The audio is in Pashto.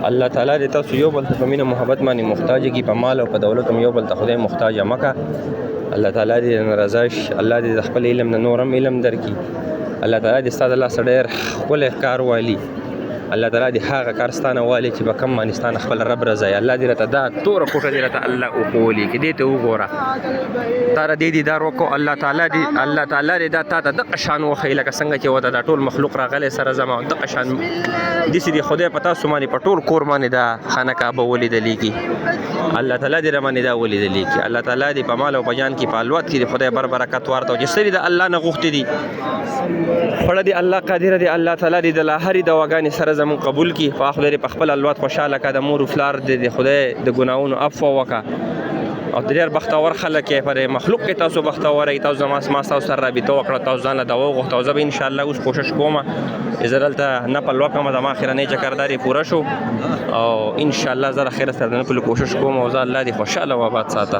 الله تعالی دې تاسو یو بل ته په مینه محبت باندې محتاج کی، په مال او په دولت هم یو بل ته خدای محتاج مکه. الله تعالی دې ناراضه شي، الله دې خپل علم نه نورم علم درکړي. الله تعالی دې ستاسو الله سره ډېر ښکلی کار والي. الله تعالی دې هغه کار ستانه والي چې به کوم باندې ستانه خپل رب رضایي. الله دې راته دا توره کوټه دې راته الله وښولي چې دې ته وګوره، تا را دې دیدار وکړو. الله تعالی دې دا تا ته دغه شان وښیي لکه څنګه چې ورته دا ټول مخلوق راغلی سره زما دغه شان داسې دې خدای په تاسو باندې په ټول کور باندې دا خانه کعبه ولیدلې کي. الله تعالی دې رمانې دا ولیدلې کي. الله تعالی دې په مال او په جان کې په الوت کې د خدای برکت ورته او چې سړي د الله نه غوښتي دي خوړه دې الله قادر دی. الله تعالی دې د لا هرې دواګانې سره زمون قبول کړي. خو خدای دې په خپل الوت خوشحاله کړه. د مور و پلار دې خدای د ګناهونو عفو وکړه او ډېر بختور خلک یې پر مخلوق کې تاسو بختور یې. تاسو ما تاسو سره رابطه وکړه، تاسو ځان له دوا وغوښته او زه به انشاءالله اوس کوشش کوم چې زه دلته نپل وکړم. زما اخرنۍ چکرداري پوره شو او انشاءالله زه د خیره سره د نپلو کوشش کوم او زه الله دې خوشحاله او آباد ساته.